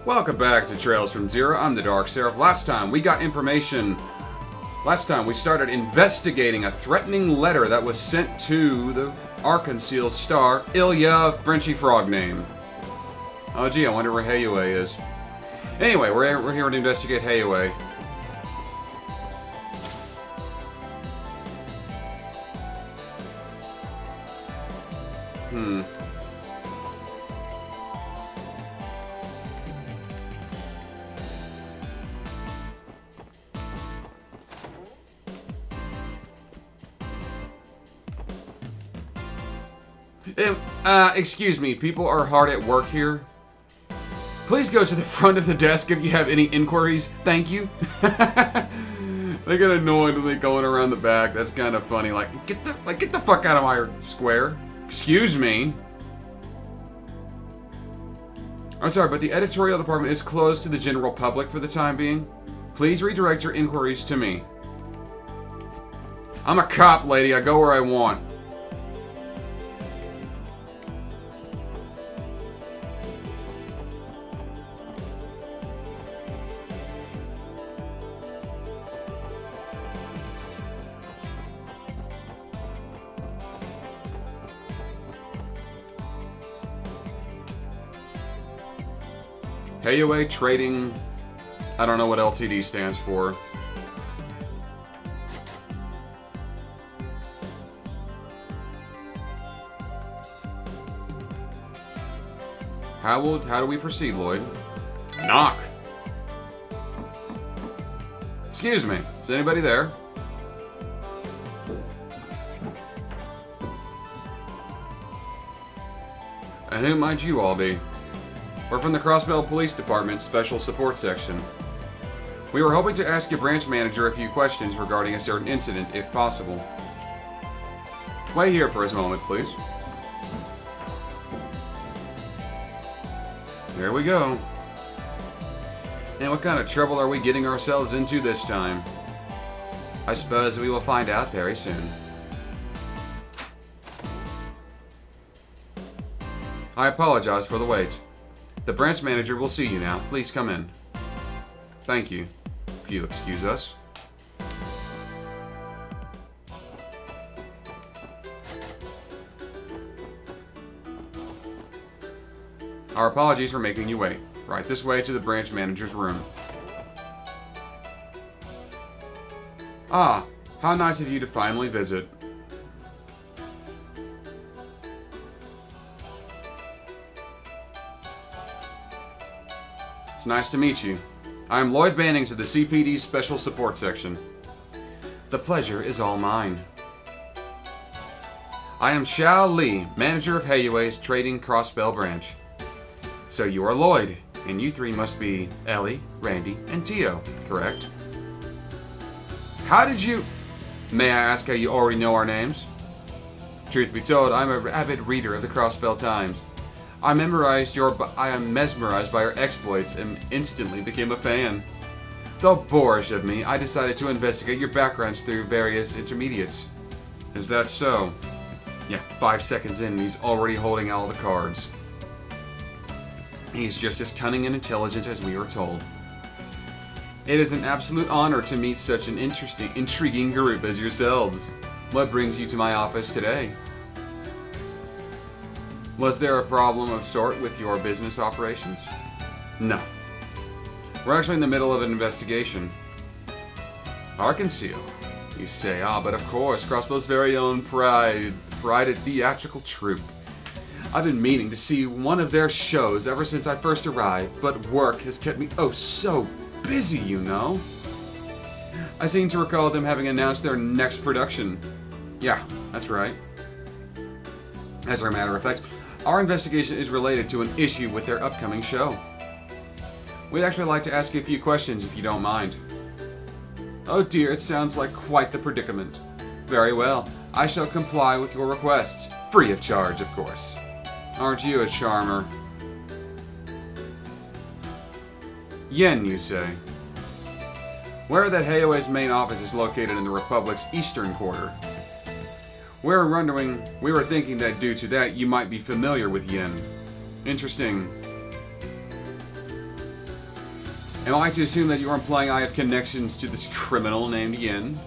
Welcome back to Trails from Zero. I'm the TheDarkSeraph. Last time we got information. Last time we started investigating a threatening letter that was sent to the Arkansas star, Ilya Frenchy Frog name. Oh gee, I wonder where Hayue is. Anyway, we're here to investigate Hayue. Excuse me, people are hard at work here. Please go to the front of the desk if you have any inquiries. Thank you. They get annoyed when they going around the back. That's kind of funny. Like, get the fuck out of my square. Excuse me. I'm sorry, but the editorial department is closed to the general public for the time being. Please redirect your inquiries to me. I'm a cop, lady. I go where I want. Hayue Trading, I don't know what LTD stands for. How do we proceed, Lloyd? Knock. Excuse me, is anybody there? And who might you all be? We're from the Crossbell Police Department Special Support Section. We were hoping to ask your branch manager a few questions regarding a certain incident, if possible. Wait here for a moment, please. There we go. And what kind of trouble are we getting ourselves into this time? I suppose we will find out very soon. I apologize for the wait. The branch manager will see you now. Please come in. Thank you. If you'll excuse us. Our apologies for making you wait. Right this way to the branch manager's room. Ah, how nice of you to finally visit. It's nice to meet you. I am Lloyd Bannings of the CPD's Special Support Section. The pleasure is all mine. I am Xiao Li, manager of Hayue's Trading Crossbell branch. So you are Lloyd, and you three must be Ellie, Randy, and Tio, correct? How did you... May I ask how you already know our names? Truth be told, I'm an avid reader of the Crossbell Times. I am mesmerized by your exploits and instantly became a fan. Though boorish of me, I decided to investigate your backgrounds through various intermediates. Is that so? Yeah, 5 seconds in and he's already holding all the cards. He's just as cunning and intelligent as we were told. It is an absolute honor to meet such an intriguing group as yourselves. What brings you to my office today? Was there a problem of sort with your business operations? No. We're actually in the middle of an investigation. Arkansas, you say? Ah, but of course, Crossbell's very own prided theatrical troupe. I've been meaning to see one of their shows ever since I first arrived, but work has kept me oh so busy, you know. I seem to recall them having announced their next production. Yeah, that's right. As a matter of fact, our investigation is related to an issue with their upcoming show. We'd actually like to ask you a few questions if you don't mind. Oh dear, it sounds like quite the predicament. Very well, I shall comply with your requests. Free of charge, of course. Aren't you a charmer? Yen, you say? Where that Hayue's main office is located in the Republic's eastern quarter. We were thinking that due to that, you might be familiar with Yen. Interesting. Am I to assume that you are implying I have connections to this criminal named Yin?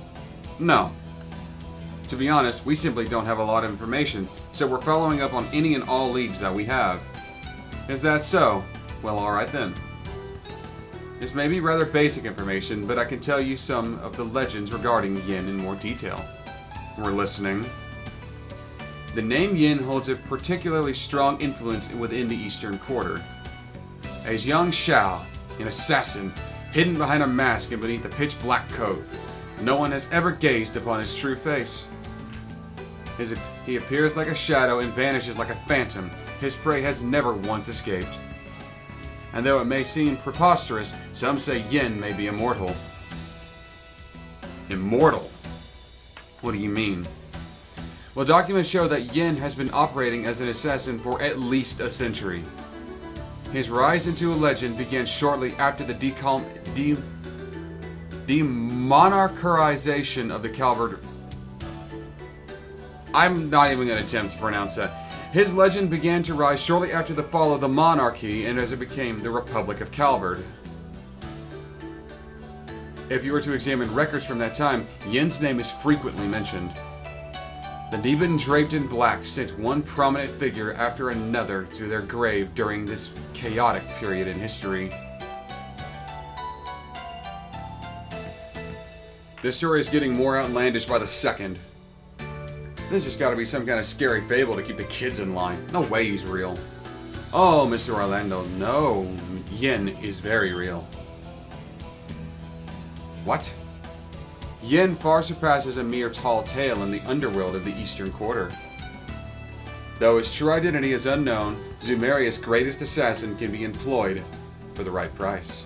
No. To be honest, we simply don't have a lot of information, so we're following up on any and all leads that we have. Is that so? Well, alright then. This may be rather basic information, but I can tell you some of the legends regarding Yin in more detail. We're listening. The name Yin holds a particularly strong influence within the Eastern Quarter. As young Xiao, an assassin, hidden behind a mask and beneath a pitch-black coat, no one has ever gazed upon his true face. He appears like a shadow and vanishes like a phantom. His prey has never once escaped. And though it may seem preposterous, some say Yin may be immortal. Immortal? What do you mean? Well, documents show that Yin has been operating as an assassin for at least a century. His rise into a legend began shortly after the demonarchization of the Calvard. I'm not even going to attempt to pronounce that. His legend began to rise shortly after the fall of the monarchy and as it became the Republic of Calvard. If you were to examine records from that time, Yin's name is frequently mentioned. The demon draped in black sent one prominent figure after another to their grave during this chaotic period in history. This story is getting more outlandish by the second. This has got to be some kind of scary fable to keep the kids in line. No way he's real. Oh, Mr. Orlando, no. Yin is very real. What? Yin far surpasses a mere tall tale in the underworld of the Eastern Quarter. Though his true identity is unknown, Zumeria's greatest assassin can be employed for the right price.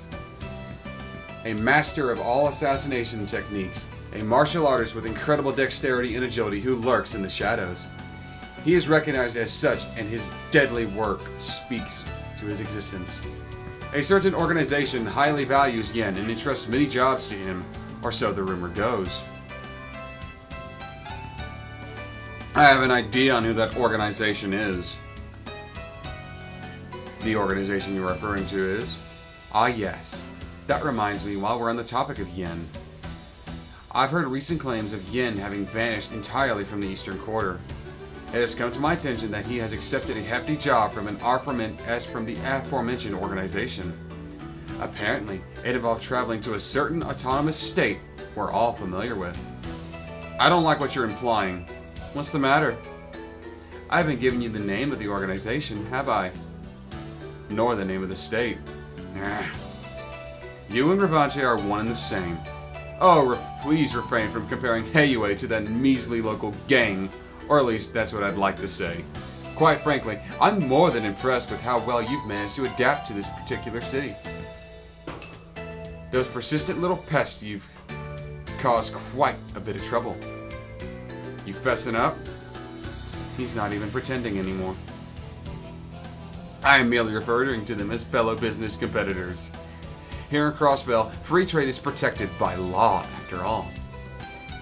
A master of all assassination techniques, a martial artist with incredible dexterity and agility who lurks in the shadows. He is recognized as such, and his deadly work speaks to his existence. A certain organization highly values Yin and entrusts many jobs to him, or so the rumor goes. I have an idea on who that organization is. The organization you're referring to is? Ah, yes. That reminds me, while we're on the topic of Yin, I've heard recent claims of Yin having vanished entirely from the Eastern Quarter. It has come to my attention that he has accepted a hefty job from the aforementioned organization. Apparently, it involved traveling to a certain autonomous state we're all familiar with. I don't like what you're implying. What's the matter? I haven't given you the name of the organization, have I? Nor the name of the state. You and Revanche are one and the same. Oh, please refrain from comparing Heiyue to that measly local gang, or at least that's what I'd like to say. Quite frankly, I'm more than impressed with how well you've managed to adapt to this particular city. Those persistent little pests you've caused quite a bit of trouble. You fessing up? He's not even pretending anymore. I am merely referring to them as fellow business competitors. Here in Crossbell, free trade is protected by law, after all.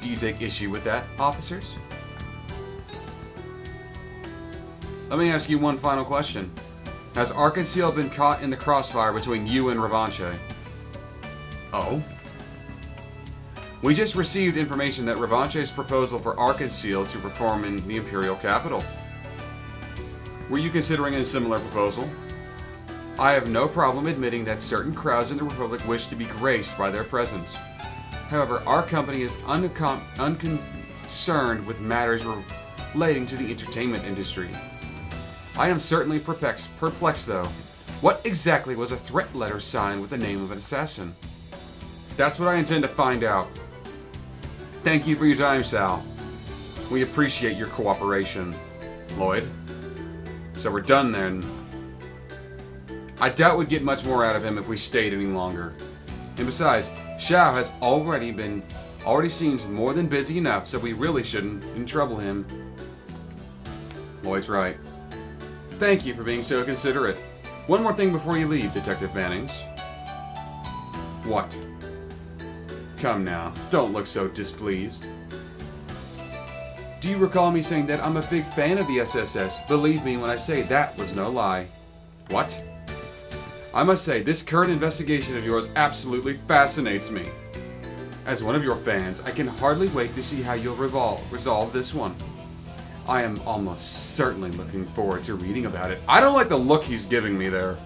Do you take issue with that, officers? Let me ask you one final question. Has Arkansas been caught in the crossfire between you and Revanche? Oh? We just received information that Revanche's proposal for Arkansas to perform in the Imperial capital. Were you considering a similar proposal? I have no problem admitting that certain crowds in the Republic wish to be graced by their presence. However, our company is unconcerned with matters relating to the entertainment industry. I am certainly perplexed though. What exactly was a threat letter signed with the name of an assassin? That's what I intend to find out. Thank you for your time, Sal. We appreciate your cooperation. Lloyd? So we're done then. I doubt we'd get much more out of him if we stayed any longer. And besides, Xiao has already seems more than busy enough, so we really shouldn't trouble him. Lloyd's right. Thank you for being so considerate. One more thing before you leave, Detective Mannings. What? Come now, don't look so displeased. Do you recall me saying that I'm a big fan of the SSS? Believe me when I say that was no lie. What? I must say, this current investigation of yours absolutely fascinates me. As one of your fans, I can hardly wait to see how you'll resolve this one. I am almost certainly looking forward to reading about it. I don't like the look he's giving me there.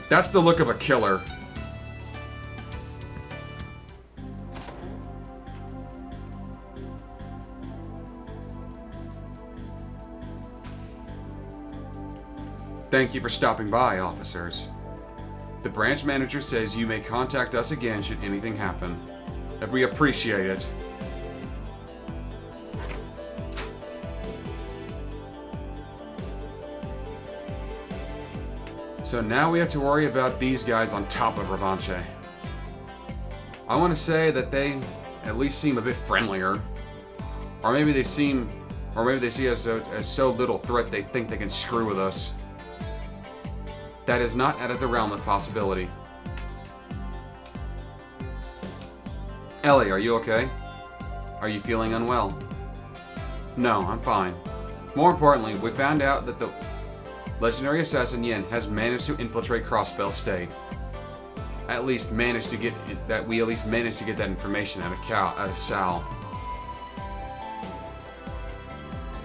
That's the look of a killer. Thank you for stopping by, officers. The branch manager says you may contact us again should anything happen. And we appreciate it. So now we have to worry about these guys on top of Revanche. I want to say that they at least seem a bit friendlier. Or maybe they see us as so little threat they think they can screw with us. That is not out of the realm of possibility. Ellie, are you okay? Are you feeling unwell? No, I'm fine. More importantly, we found out that the legendary assassin Yin has managed to infiltrate Crossbell State. We at least managed to get that information out of Sal.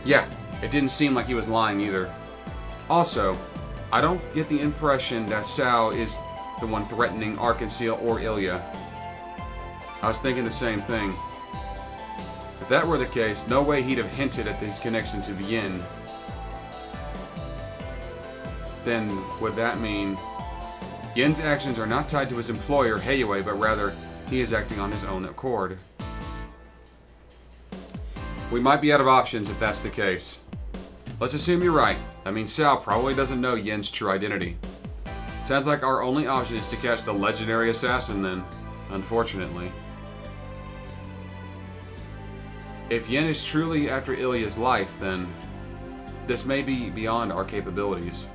Yeah, it didn't seem like he was lying either. Also, I don't get the impression that Sal is the one threatening Arkansas or Ilya. I was thinking the same thing. If that were the case, no way he'd have hinted at his connection to the Yin. Then would that mean Yin's actions are not tied to his employer, Heiyue, but rather he is acting on his own accord? We might be out of options if that's the case. Let's assume you're right. That means Sal probably doesn't know Yin's true identity. Sounds like our only option is to catch the legendary assassin then, unfortunately. If Yin is truly after Ilya's life, then this may be beyond our capabilities.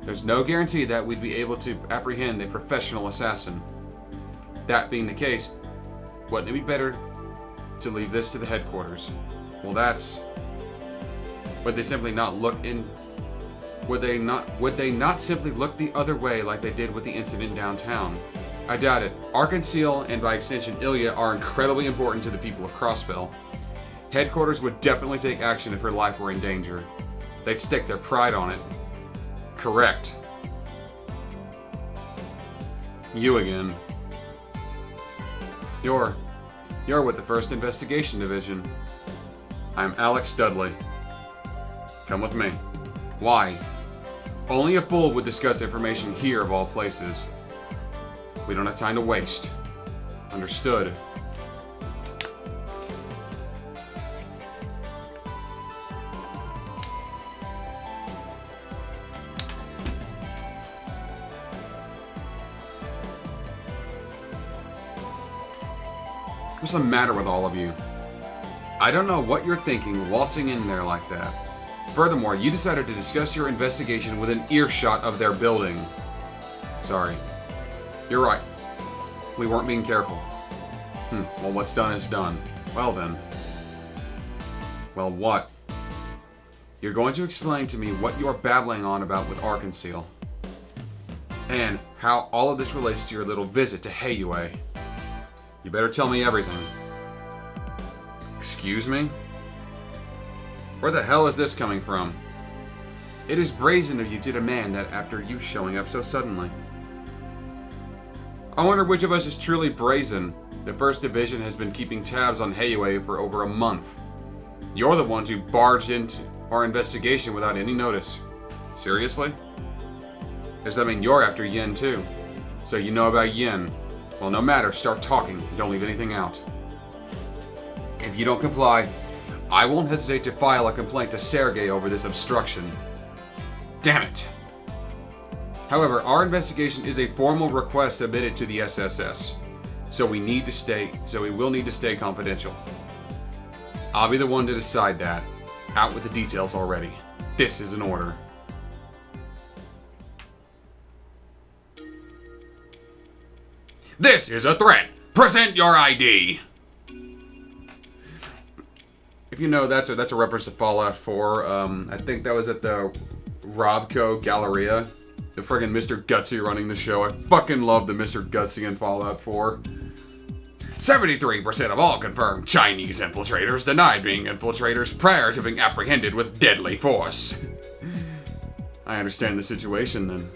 There's no guarantee that we'd be able to apprehend a professional assassin. That being the case, wouldn't it be better to leave this to the headquarters? Well, that's... Would they simply not look in... Would they not simply look the other way like they did with the incident downtown? I doubt it. Arkansas, and by extension Ilya, are incredibly important to the people of Crossbell. Headquarters would definitely take action if her life were in danger. They'd stake their pride on it. Correct. You again. You're with the 1st Investigation Division. I'm Alex Dudley. Come with me. Why? Only a fool would discuss information here of all places. We don't have time to waste. Understood. What's the matter with all of you? I don't know what you're thinking waltzing in there like that. Furthermore, you decided to discuss your investigation within earshot of their building. Sorry. You're right. We weren't being careful. Well, what's done is done. Well then. Well, what? You're going to explain to me what you're babbling on about with Arkansas. And how all of this relates to your little visit to Heiyue. You better tell me everything. Excuse me? Where the hell is this coming from? It is brazen of you to demand that after you showing up so suddenly. I wonder which of us is truly brazen. The 1st Division has been keeping tabs on Heiyue for over a month. You're the ones who barged into our investigation without any notice. Seriously? Does that mean you're after Yin too? So you know about Yin. Well, no matter, start talking. Don't leave anything out. If you don't comply, I won't hesitate to file a complaint to Sergei over this obstruction. Damn it! However, our investigation is a formal request submitted to the SSS, so we will need to stay confidential. I'll be the one to decide that. Out with the details already. This is an order. This is a threat! Present your ID! If you know, that's a reference to Fallout 4. I think that was at the Robco Galleria. The friggin' Mr. Gutsy running the show. I fucking love the Mr. Gutsy in Fallout 4. 73% of all confirmed Chinese infiltrators denied being infiltrators prior to being apprehended with deadly force. I understand the situation then.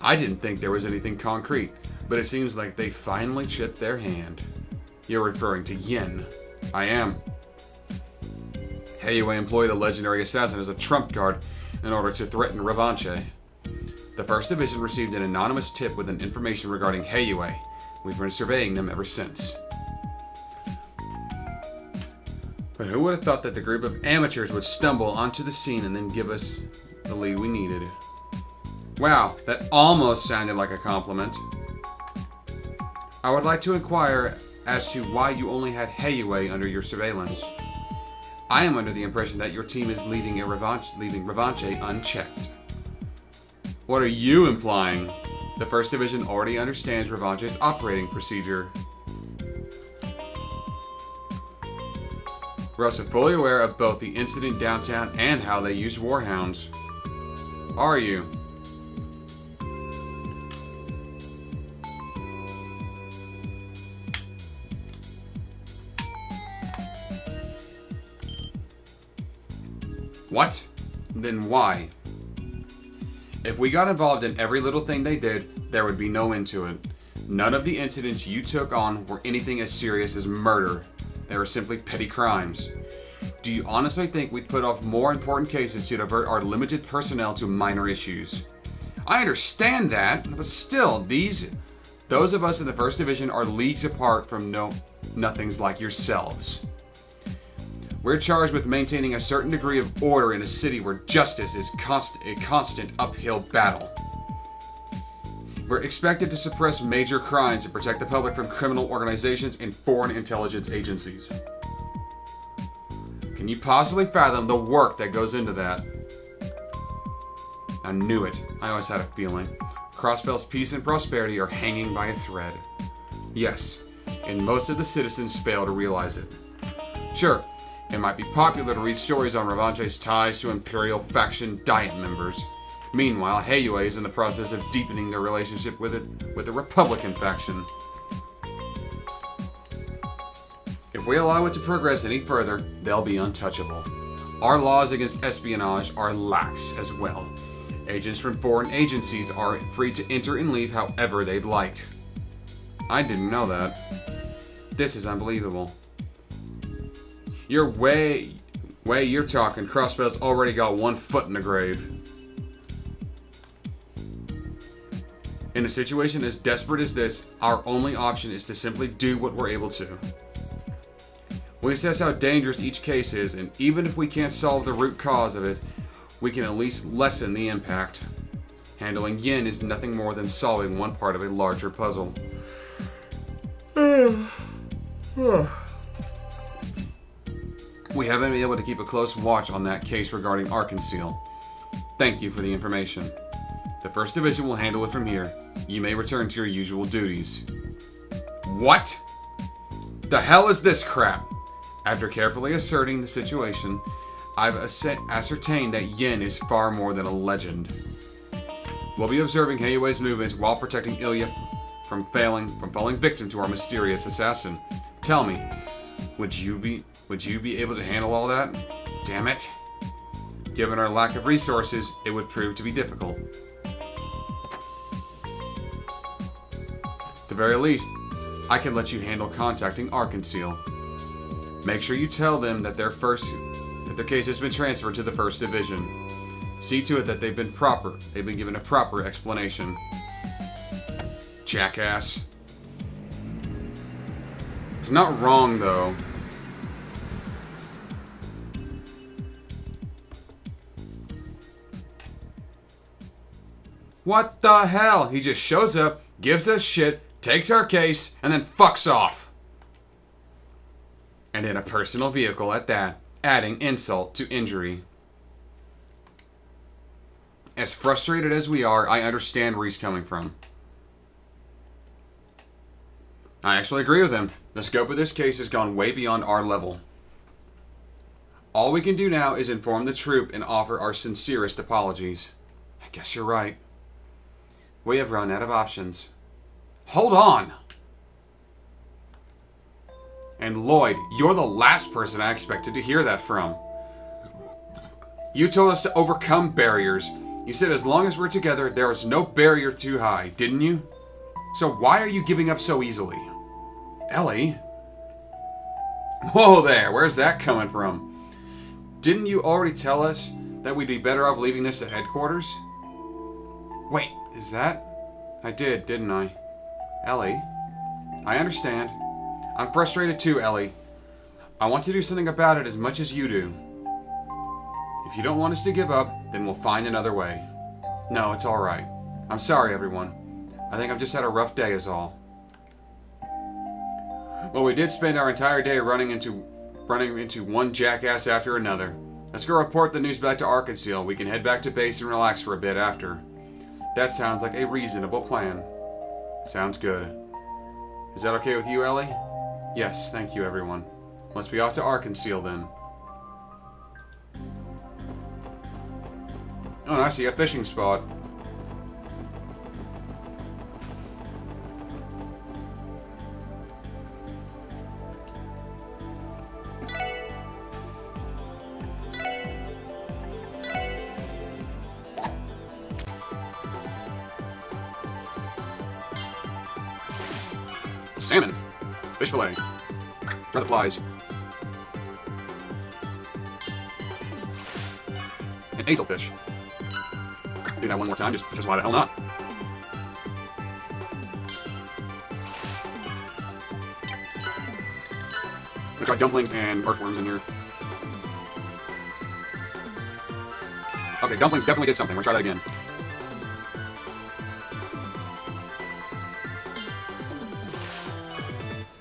I didn't think there was anything concrete, but it seems like they finally chipped their hand. You're referring to Yin. I am. Heiyue employed a legendary assassin as a trump card in order to threaten Revanche. The 1st Division received an anonymous tip with information regarding Heiyue. We've been surveying them ever since. But who would have thought that the group of amateurs would stumble onto the scene and then give us the lead we needed? Wow, that almost sounded like a compliment. I would like to inquire as to why you only had Heiyue under your surveillance. I am under the impression that your team is leaving Revanche unchecked. What are you implying? The 1st Division already understands Revanche's operating procedure. We're also fully aware of both the incident downtown and how they used warhounds. Are you? What? Then why? If we got involved in every little thing they did, there would be no end to it. None of the incidents you took on were anything as serious as murder. They were simply petty crimes. Do you honestly think we'd put off more important cases to divert our limited personnel to minor issues? I understand that, but still, those of us in the 1st Division are leagues apart from nothings like yourselves. We're charged with maintaining a certain degree of order in a city where justice is a constant uphill battle. We're expected to suppress major crimes and protect the public from criminal organizations and foreign intelligence agencies. Can you possibly fathom the work that goes into that? I knew it. I always had a feeling. Crossbell's peace and prosperity are hanging by a thread. Yes, and most of the citizens fail to realize it. Sure, it might be popular to read stories on Revanche's ties to Imperial faction Diet members. Meanwhile, Heiyue is in the process of deepening their relationship with the Republican faction. If we allow it to progress any further, they'll be untouchable. Our laws against espionage are lax as well. Agents from foreign agencies are free to enter and leave however they'd like. I didn't know that. This is unbelievable. You're way you're talking, Crossbell's already got one foot in the grave. In a situation as desperate as this, our only option is to simply do what we're able to. We assess how dangerous each case is, and even if we can't solve the root cause of it, we can at least lessen the impact. Handling Yin is nothing more than solving one part of a larger puzzle. We haven't been able to keep a close watch on that case regarding Arkansas. Thank you for the information. The 1st Division will handle it from here. You may return to your usual duties. What? The hell is this crap? After carefully asserting the situation, I've ascertained that Yin is far more than a legend. We'll be observing Heiyue's movements while protecting Ilya from falling victim to our mysterious assassin. Tell me, would you be able to handle all that? Damn it. Given our lack of resources, it would prove to be difficult. At the very least, I can let you handle contacting Arkansas. Make sure you tell them that their case has been transferred to the 1st Division. See to it that they've been given a proper explanation. Jackass. It's not wrong, though. What the hell? He just shows up, gives us shit, takes our case, and then fucks off. And in a personal vehicle at that, adding insult to injury. As frustrated as we are, I understand where he's coming from. I actually agree with him. The scope of this case has gone way beyond our level. All we can do now is inform the troop and offer our sincerest apologies. I guess you're right. We have run out of options. Hold on! And Lloyd, you're the last person I expected to hear that from. You told us to overcome barriers. You said as long as we're together, there is no barrier too high, didn't you? So why are you giving up so easily? Ellie? Whoa there, where's that coming from? Didn't you already tell us that we'd be better off leaving this at headquarters? Wait, is that? I did, didn't I? Ellie? I understand. I'm frustrated too, Ellie. I want to do something about it as much as you do. If you don't want us to give up, then we'll find another way. No, it's alright. I'm sorry, everyone. I think I've just had a rough day is all. Well, we did spend our entire day running into one jackass after another. Let's go report the news back to Arkansas. We can head back to base and relax for a bit after. That sounds like a reasonable plan. Sounds good. Is that okay with you, Ellie? Yes, thank you, everyone. Let's be off to Arkansas then. Oh, I see a fishing spot. Salmon. Fish fillet. Try the flies. And hazelfish. Do that one more time, just because why the hell not? Let's try dumplings and earthworms in here. Okay, dumplings definitely did something. We'll try that again.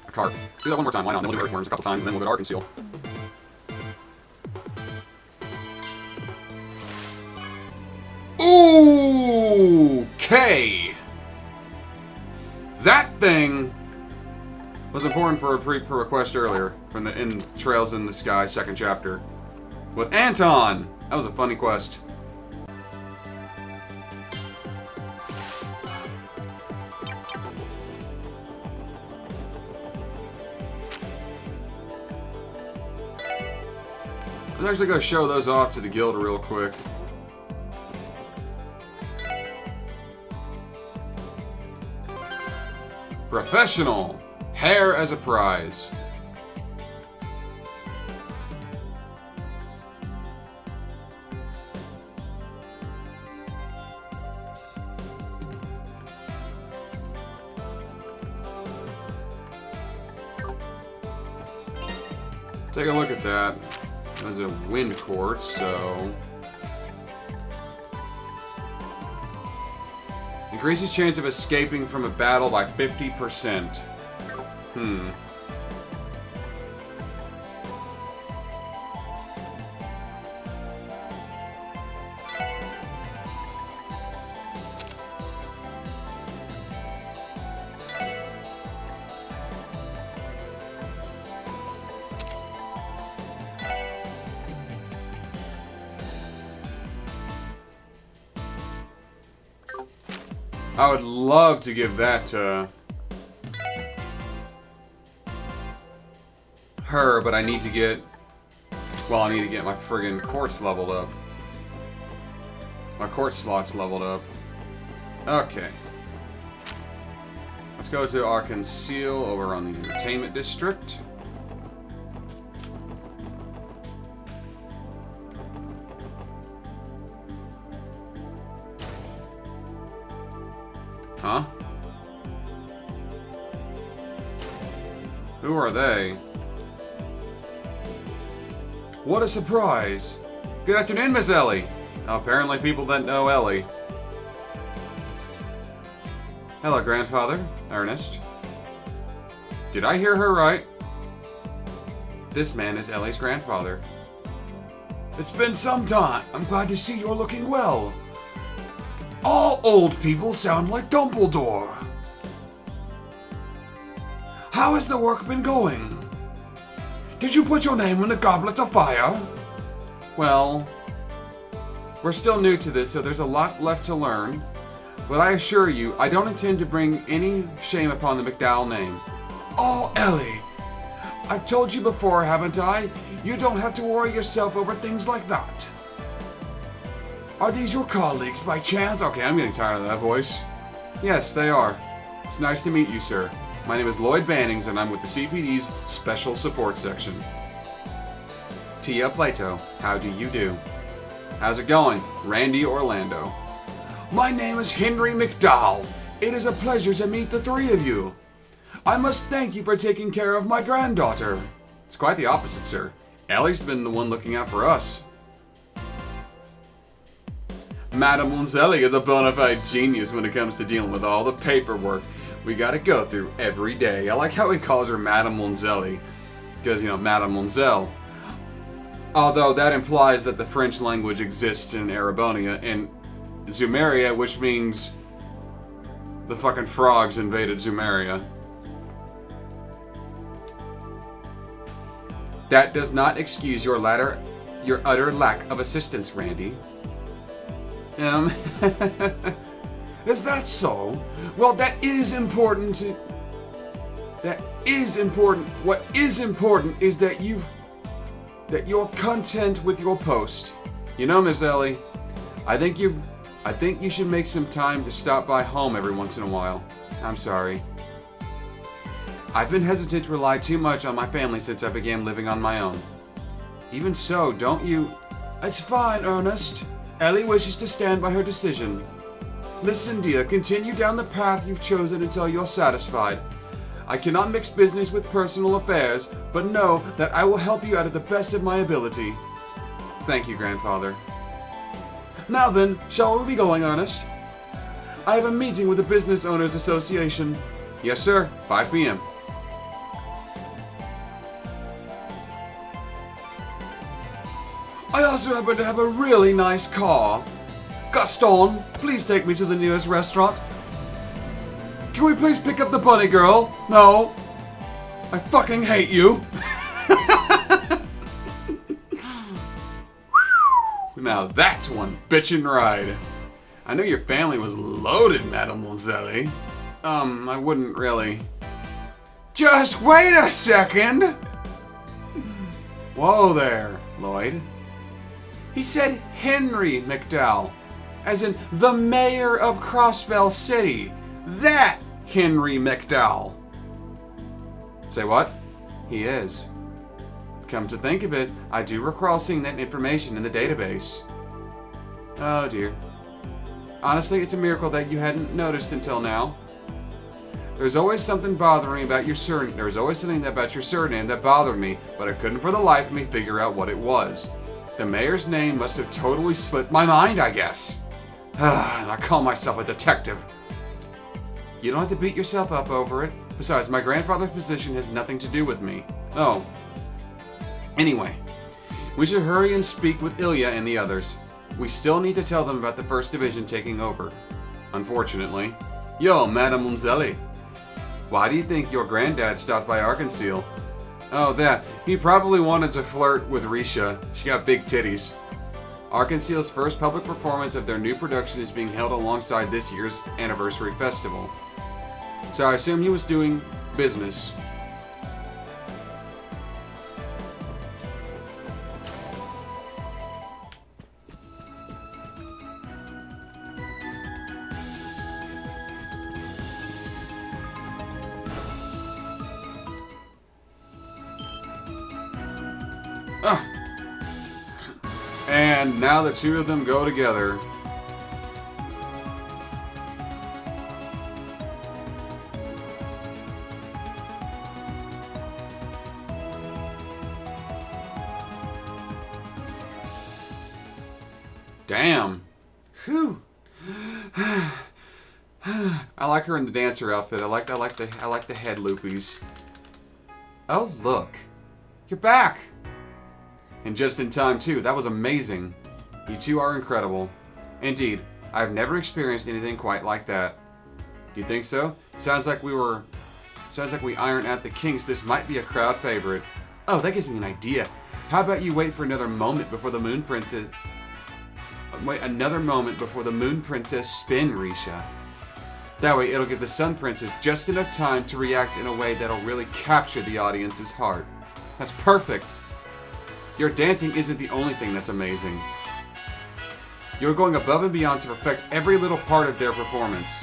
A carp. Do that one more time, why not? Then we'll do earthworms a couple times, and then we'll go to Arkansas. Okay. That thing was important for a quest earlier from the in Trails in the Sky second chapter with Anton. That was a funny quest. I'm actually going to show those off to the guild real quick. Professional. Hair as a prize. Take a look at that. There's a wind quartz, so... Increases chance of escaping from a battle by 50%. I would love to give that to her, but I need to get... Well, I need to get my friggin' quartz leveled up. My quartz slots leveled up. Okay. Let's go to Arkansas over on the Entertainment District. Huh? Who are they? What a surprise! Good afternoon, Miss Ellie! Apparently people that know Ellie. Hello, Grandfather. Ernest. Did I hear her right? This man is Ellie's grandfather. It's been some time. I'm glad to see you're looking well. All old people sound like Dumbledore. How has the work been going? Did you put your name in the Goblet of Fire? Well, we're still new to this, so there's a lot left to learn. But I assure you, I don't intend to bring any shame upon the McDowell name. Oh, Ellie! I've told you before, haven't I? You don't have to worry yourself over things like that. Are these your colleagues by chance? Okay, I'm getting tired of that voice. Yes, they are. It's nice to meet you, sir. My name is Lloyd Bannings, and I'm with the CPD's Special Support Section. Tia Plato, how do you do? How's it going, Randy Orlando? My name is Henry McDowell. It is a pleasure to meet the three of you. I must thank you for taking care of my granddaughter. It's quite the opposite, sir. Ellie's been the one looking out for us. Madame Lunzelli is a bona fide genius when it comes to dealing with all the paperwork we gotta go through every day. I like how he calls her Madame Lunzelli, because, you know, Madame Lunzel. Although that implies that the French language exists in Erebonia and Zumeria, which means the fucking frogs invaded Zumeria. That does not excuse your utter lack of assistance, Randy. Is that so? Well, that is important to... That is important. What is important is that you're content with your post. You know, Miss Ellie, I think you should make some time to stop by home every once in a while. I'm sorry. I've been hesitant to rely too much on my family since I began living on my own. Even so, don't you... It's fine, Ernest. Ellie wishes to stand by her decision. Listen, dear, continue down the path you've chosen until you're satisfied. I cannot mix business with personal affairs, but know that I will help you out of the best of my ability. Thank you, Grandfather. Now then, shall we be going, Ernest? I have a meeting with the Business Owners Association. Yes, sir. 5 p.m. I also happen to have a really nice car. Gaston, please take me to the nearest restaurant. Can we please pick up the bunny girl? No. I fucking hate you. Now that's one bitchin' ride. I knew your family was loaded, Madame Lunzelli. I wouldn't really. Just wait a second! Whoa there, Lloyd. He said Henry McDowell, as in the mayor of Crossbell City. That Henry McDowell. Say what? He is. Come to think of it, I do recall seeing that information in the database. Oh dear. Honestly, it's a miracle that you hadn't noticed until now. There's always something bothering about your surname. There was always something about your surname that bothered me, but I couldn't for the life of me figure out what it was. The mayor's name must have totally slipped my mind, I guess. And I call myself a detective. You don't have to beat yourself up over it. Besides, my grandfather's position has nothing to do with me. Oh. Anyway, we should hurry and speak with Ilya and the others. We still need to tell them about the 1st Division taking over. Unfortunately. Yo, Madame Lunzelli. Why do you think your granddad stopped by Arkansas? Oh, that. He probably wanted to flirt with Risha. She got big titties. Arkansas's first public performance of their new production is being held alongside this year's anniversary festival. So I assume he was doing business. And now the two of them go together. Damn. Whew. I like her in the dancer outfit. I like the head loopies. Oh look. You're back. And just in time, too. That was amazing. You two are incredible. Indeed, I've never experienced anything quite like that. You think so? Sounds like we ironed out the kinks. This might be a crowd favorite. Oh, that gives me an idea. How about you wait for another moment before the Moon Princess... Wait another moment before the Moon Princess spin, Risha. That way it'll give the Sun Princess just enough time to react in a way that'll really capture the audience's heart. That's perfect. Your dancing isn't the only thing that's amazing. You're going above and beyond to perfect every little part of their performance.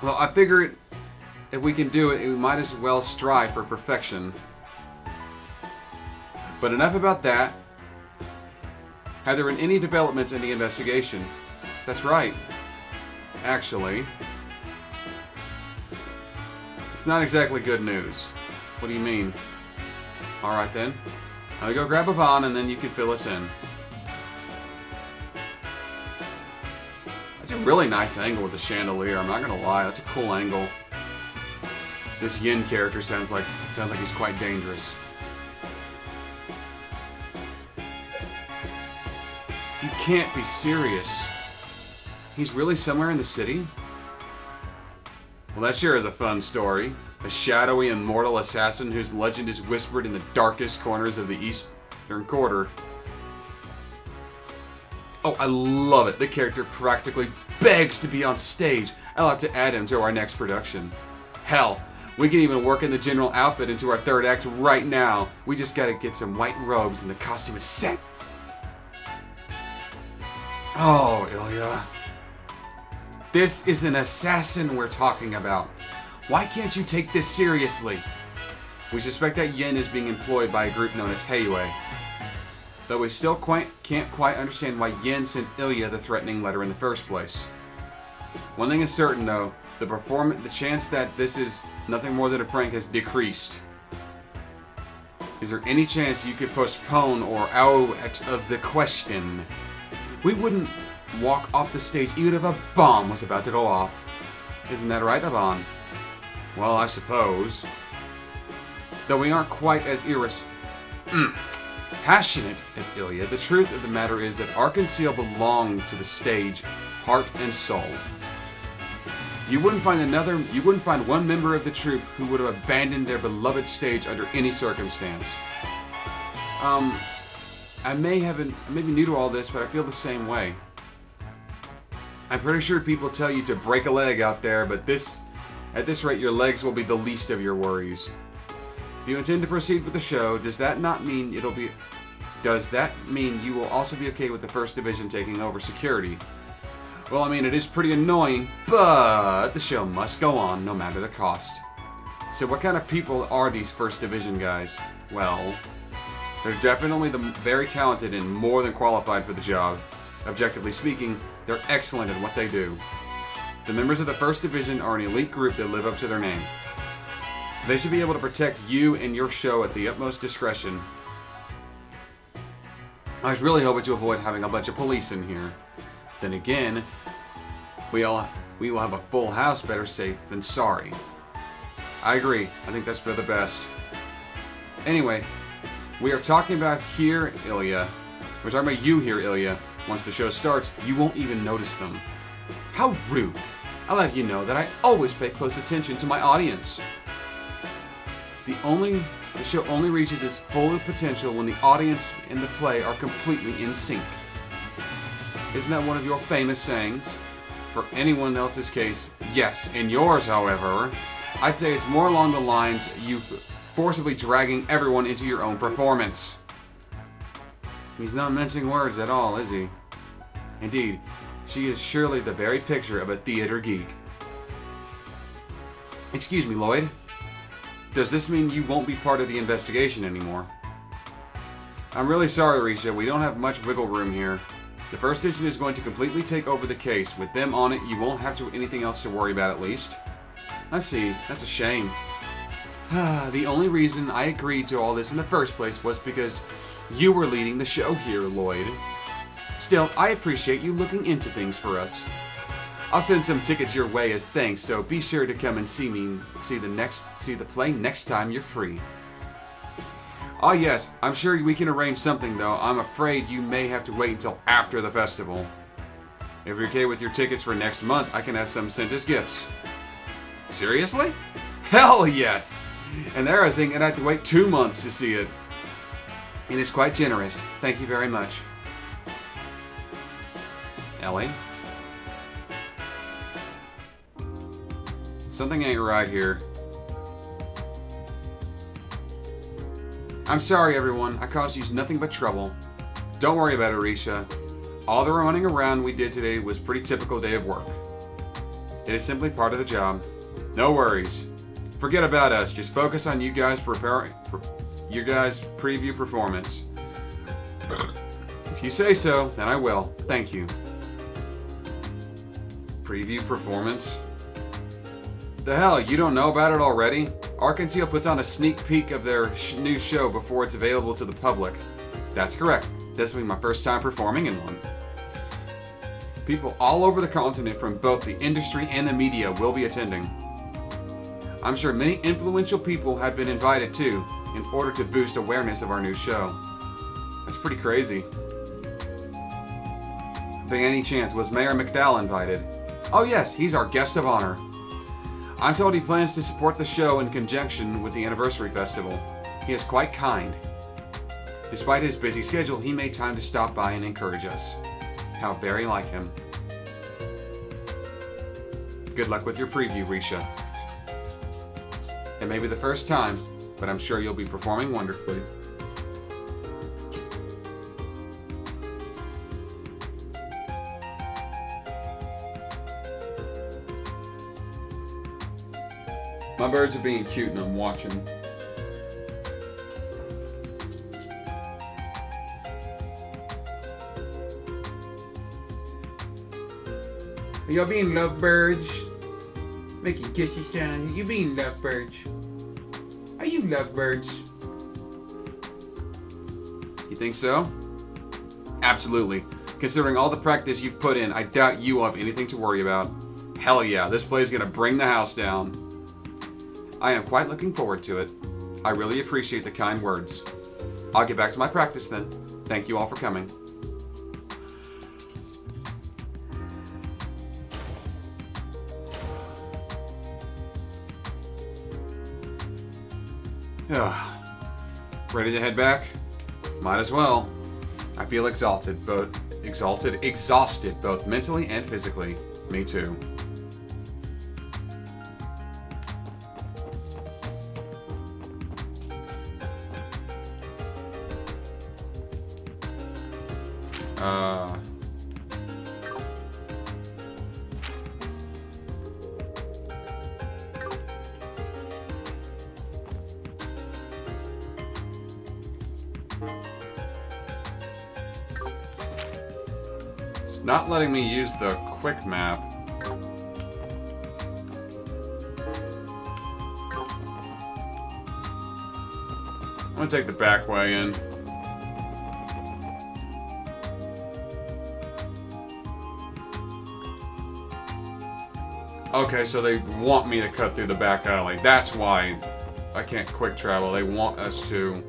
Well, I figured if we can do it, we might as well strive for perfection. But enough about that. Have there been any developments in the investigation? That's right. Actually, it's not exactly good news. What do you mean? Alright then. I'll go grab Yvonne and then you can fill us in. That's a really nice angle with the chandelier, I'm not gonna lie, that's a cool angle. This Yin character sounds like he's quite dangerous. You can't be serious. He's really somewhere in the city? Well, that sure is a fun story. A shadowy and mortal assassin whose legend is whispered in the darkest corners of the Eastern Quarter. Oh, I love it. The character practically begs to be on stage. I'll have to add him to our next production. Hell, we can even work in the general outfit into our third act right now. We just gotta get some white robes and the costume is set. Oh, Ilya. This is an assassin we're talking about. Why can't you take this seriously? We suspect that Yin is being employed by a group known as Heiyue. Though we still can't quite understand why Yin sent Ilya the threatening letter in the first place. One thing is certain though, the chance that this is nothing more than a prank has decreased. Is there any chance you could postpone or out of the question? We wouldn't walk off the stage even if a bomb was about to go off. Isn't that right, Yvonne? Well, I suppose. Though we aren't quite as passionate as Ilya, the truth of the matter is that Arkansas belonged to the stage, heart and soul. You wouldn't find one member of the troupe who would have abandoned their beloved stage under any circumstance. I may be new to all this, but I feel the same way. I'm pretty sure people tell you to break a leg out there, but at this rate, your legs will be the least of your worries. If you intend to proceed with the show, does that mean you will also be okay with the 1st Division taking over security? Well, I mean, it is pretty annoying, but the show must go on no matter the cost. So what kind of people are these 1st Division guys? Well, they're definitely very talented and more than qualified for the job. Objectively speaking, they're excellent at what they do. The members of the 1st Division are an elite group that live up to their name. They should be able to protect you and your show at the utmost discretion. I was really hoping to avoid having a bunch of police in here. Then again, we will have a full house, better safe than sorry. I agree. I think that's for the best. Anyway, we are talking about here, Ilya. We're talking about you here, Ilya. Once the show starts, you won't even notice them. How rude. I'll have you know that I always pay close attention to my audience. The show only reaches its full potential when the audience and the play are completely in sync. Isn't that one of your famous sayings? For anyone else's case, yes. In yours, however, I'd say it's more along the lines you forcibly dragging everyone into your own performance. He's not mincing words at all, is he? Indeed, she is surely the very picture of a theater geek. Excuse me, Lloyd. Does this mean you won't be part of the investigation anymore? I'm really sorry, Risha. We don't have much wiggle room here. The 1st Division is going to completely take over the case. With them on it, you won't have anything else to worry about at least. I see. That's a shame. The only reason I agreed to all this in the first place was because you were leading the show here, Lloyd. Still, I appreciate you looking into things for us. I'll send some tickets your way as thanks, so be sure to come and see the play next time you're free. Ah yes, I'm sure we can arrange something though. I'm afraid you may have to wait until after the festival. If you're okay with your tickets for next month, I can have some sent as gifts. Seriously? Hell yes! And there I was thinking I'd have to wait 2 months to see it. It is quite generous. Thank you very much. Ellie? Something ain't right here. I'm sorry, everyone. I caused you nothing but trouble. Don't worry about it, Risha. All the running around we did today was a pretty typical day of work. It is simply part of the job. No worries. Forget about us. Just focus on you guys preparing your guys' preview performance. If you say so, then I will. Thank you. Preview performance? The hell, you don't know about it already? Arkansas puts on a sneak peek of their new show before it's available to the public. That's correct. This will be my first time performing in one. People all over the continent from both the industry and the media will be attending. I'm sure many influential people have been invited too, in order to boost awareness of our new show. That's pretty crazy. By any chance, was Mayor McDowell invited? Oh yes, he's our guest of honor. I'm told he plans to support the show in conjunction with the anniversary festival. He is quite kind. Despite his busy schedule, he made time to stop by and encourage us. How very like him. Good luck with your preview, Risha. It may be the first time, but I'm sure you'll be performing wonderfully. My birds are being cute and I'm watching. Are y'all being lovebirds? Making kisses sound. You being lovebirds? Are you lovebirds? You think so? Absolutely. Considering all the practice you've put in, I doubt you will have anything to worry about. Hell yeah, this play is gonna bring the house down. I am quite looking forward to it. I really appreciate the kind words. I'll get back to my practice then. Thank you all for coming. Ready to head back? Might as well. I feel exhausted both mentally and physically. Me too. It's not letting me use the quick map. I'm gonna take the back way in. Okay, so they want me to cut through the back alley. That's why I can't quick travel. They want us to...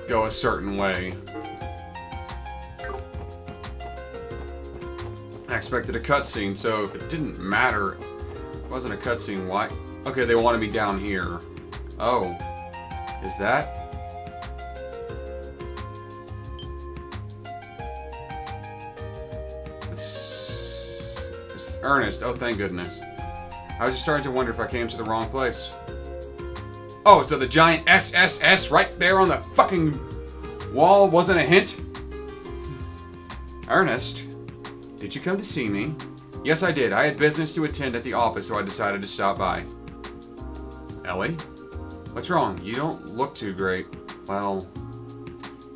go a certain way. I expected a cutscene, so if it didn't matter, it wasn't a cutscene, why? Okay, they wanted me down here. Oh. Is that? It's Ernest. Oh, thank goodness. I was just starting to wonder if I came to the wrong place. Oh, so the giant SSS right there on the fucking wall wasn't a hint? Ernest, did you come to see me? Yes, I did. I had business to attend at the office, so I decided to stop by. Ellie? What's wrong? You don't look too great. Well,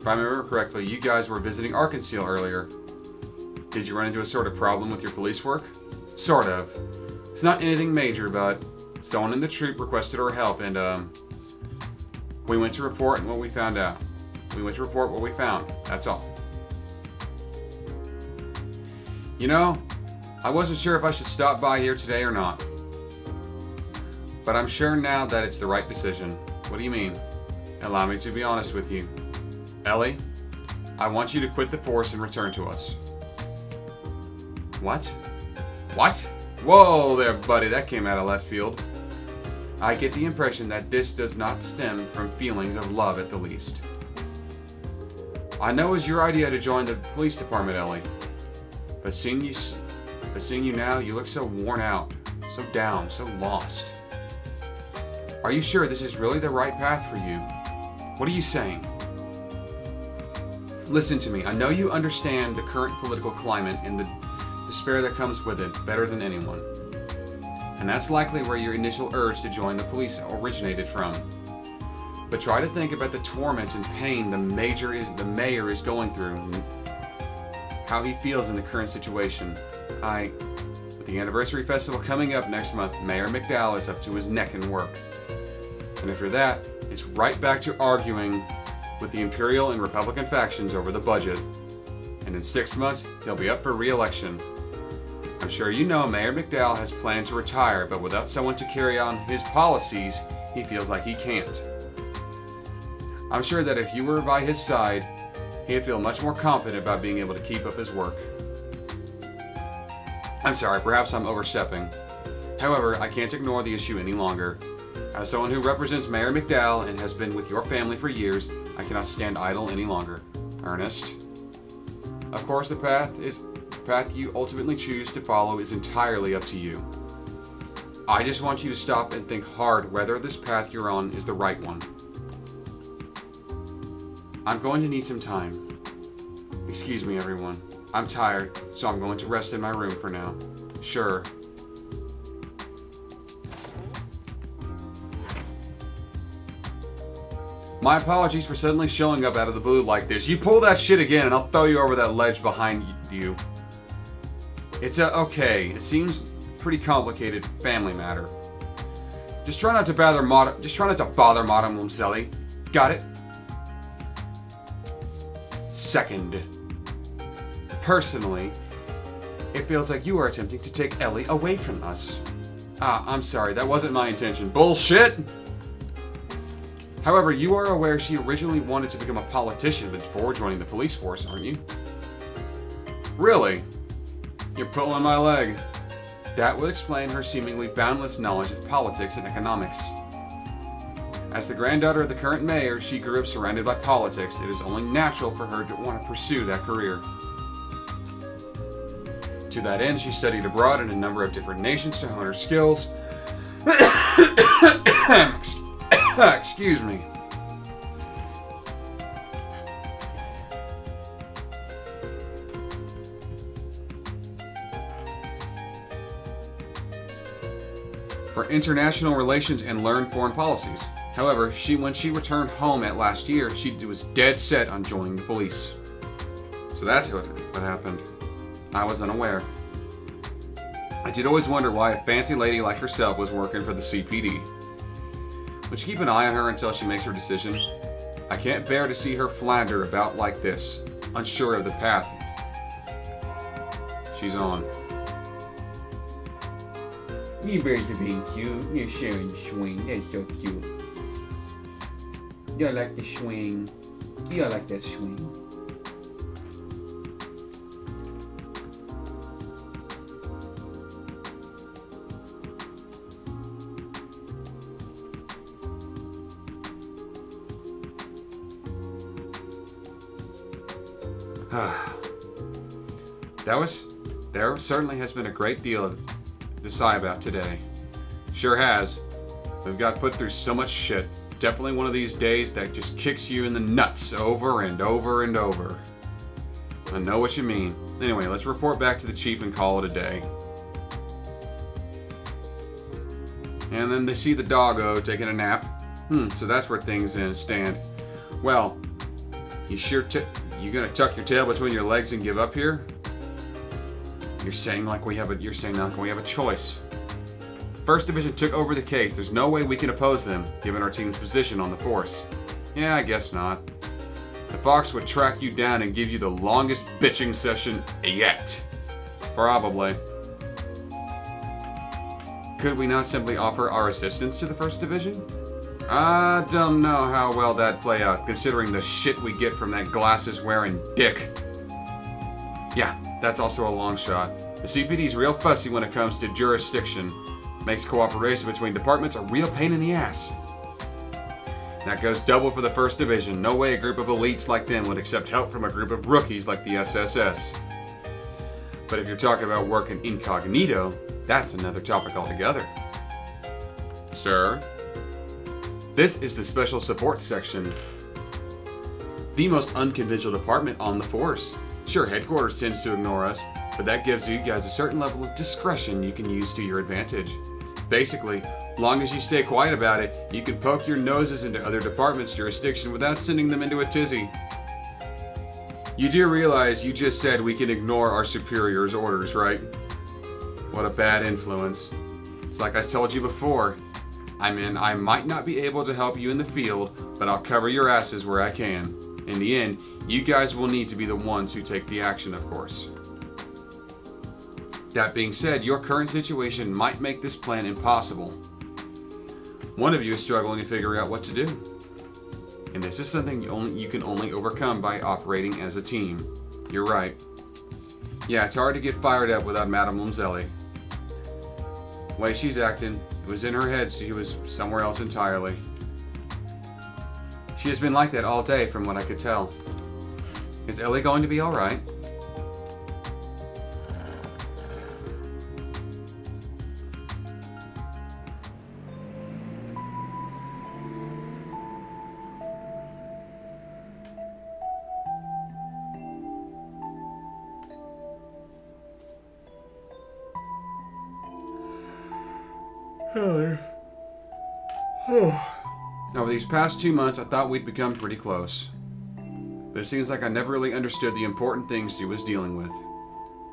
if I remember correctly, you guys were visiting Arkansas earlier. Did you run into a sort of problem with your police work? Sort of. It's not anything major, but someone in the troop requested our help, and, we went to report what we found out. We went to report what we found. That's all. You know, I wasn't sure if I should stop by here today or not. But I'm sure now that it's the right decision. What do you mean? Allow me to be honest with you. Ellie, I want you to quit the force and return to us. What? What? Whoa there, buddy, that came out of left field. I get the impression that this does not stem from feelings of love at the least. I know it was your idea to join the police department, Ellie. But seeing you now, you look so worn out, so down, so lost. Are you sure this is really the right path for you? What are you saying? Listen to me. I know you understand the current political climate and the despair that comes with it better than anyone. And that's likely where your initial urge to join the police originated from. But try to think about the torment and pain the mayor is going through, and how he feels in the current situation. With the anniversary festival coming up next month, Mayor McDowell is up to his neck in work. And after that, it's right back to arguing with the Imperial and Republican factions over the budget. And in 6 months, he'll be up for re-election. I'm sure you know Mayor McDowell has planned to retire, but without someone to carry on his policies, he feels like he can't. I'm sure that if you were by his side, he'd feel much more confident about being able to keep up his work. I'm sorry, perhaps I'm overstepping. However, I can't ignore the issue any longer. As someone who represents Mayor McDowell and has been with your family for years, I cannot stand idle any longer. Ernest. Of course, the path you ultimately choose to follow is entirely up to you. I just want you to stop and think hard whether this path you're on is the right one. I'm going to need some time. Excuse me, everyone. I'm tired, so I'm going to rest in my room for now. Sure. My apologies for suddenly showing up out of the blue like this. You pull that shit again and I'll throw you over that ledge behind you. It's okay. It seems pretty complicated family matter. Just try not to bother Madame Wamselli. Got it? Second. Personally, it feels like you are attempting to take Ellie away from us. I'm sorry, that wasn't my intention. Bullshit! However, you are aware she originally wanted to become a politician before joining the police force, aren't you? Really? You're pulling my leg. That would explain her seemingly boundless knowledge of politics and economics. As the granddaughter of the current mayor, she grew up surrounded by politics. It is only natural for her to want to pursue that career. To that end, she studied abroad in a number of different nations to hone her skills. Excuse me. For international relations and learned foreign policies. However, when she returned home last year, she was dead set on joining the police. So that's what happened. I was unaware. I did always wonder why a fancy lady like herself was working for the CPD. Would you keep an eye on her until she makes her decision? I can't bear to see her flounder about like this, unsure of the path she's on. You birds are being cute. You're sharing the swing. That's so cute. You like the swing. You like that swing. There certainly has been a great deal to sigh about today. Sure has. We've got put through so much shit. Definitely one of these days that just kicks you in the nuts over and over and over. I know what you mean. Anyway, let's report back to the chief and call it a day. And then they see the doggo taking a nap. So that's where things stand. Well, you gonna tuck your tail between your legs and give up here? You're saying like we have a choice. First Division took over the case. There's no way we can oppose them, given our team's position on the force. Yeah, I guess not. The Fox would track you down and give you the longest bitching session yet. Probably. Could we not simply offer our assistance to the First Division? I don't know how well that'd play out, considering the shit we get from that glasses-wearing dick. Yeah, that's also a long shot. The CPD's real fussy when it comes to jurisdiction. Makes cooperation between departments a real pain in the ass. That goes double for the 1st Division. No way a group of elites like them would accept help from a group of rookies like the SSS. But if you're talking about working incognito, that's another topic altogether. Sir, this is the Special Support Section. The most unconventional department on the force. Sure, headquarters tends to ignore us, but that gives you guys a certain level of discretion you can use to your advantage. Basically, long as you stay quiet about it, you can poke your noses into other departments' jurisdiction without sending them into a tizzy. You do realize you just said we can ignore our superiors' orders, right? What a bad influence. It's like I told you before. I might not be able to help you in the field, but I'll cover your asses where I can. In the end, you guys will need to be the ones who take the action, of course. That being said, your current situation might make this plan impossible. One of you is struggling to figure out what to do. And this is something you can only overcome by operating as a team. You're right. Yeah, it's hard to get fired up without Madame Lumzelli. The way she's acting, it was in her head she was somewhere else entirely. She has been like that all day from what I could tell. Is Ellie going to be alright? Over these past 2 months, I thought we'd become pretty close. But it seems like I never really understood the important things she was dealing with.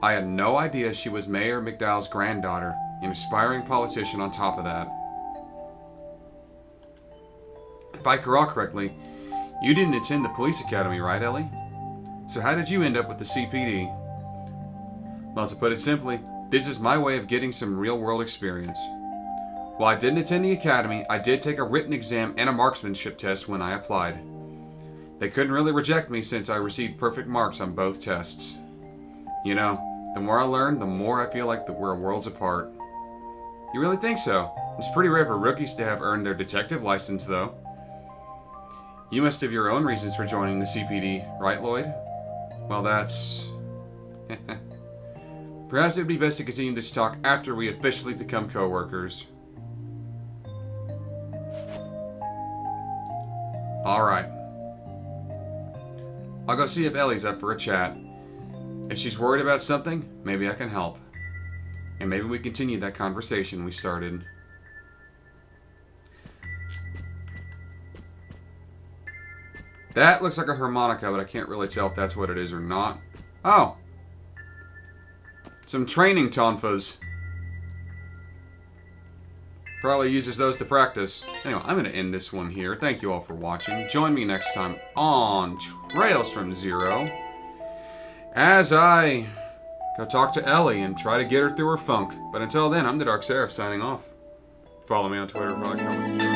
I had no idea she was Mayor McDowell's granddaughter, an aspiring politician on top of that. If I recall correctly, you didn't attend the police academy, right, Ellie? So how did you end up with the CPD? Well, to put it simply, this is my way of getting some real-world experience. While I didn't attend the academy, I did take a written exam and a marksmanship test when I applied. They couldn't really reject me since I received perfect marks on both tests. You know, the more I learn, the more I feel like we're worlds apart. You really think so? It's pretty rare for rookies to have earned their detective license, though. You must have your own reasons for joining the CPD, right, Lloyd? Well, that's... Perhaps it would be best to continue this talk after we officially become co-workers. Alright. I'll go see if Ellie's up for a chat. If she's worried about something, maybe I can help. And maybe we continue that conversation we started. That looks like a harmonica, but I can't really tell if that's what it is or not. Oh! Some training tonfas. Probably uses those to practice. Anyway, I'm going to end this one here. Thank you all for watching. Join me next time on Trails from Zero as I go talk to Ellie and try to get her through her funk. But until then, I'm the Dark Seraph signing off. Follow me on Twitter for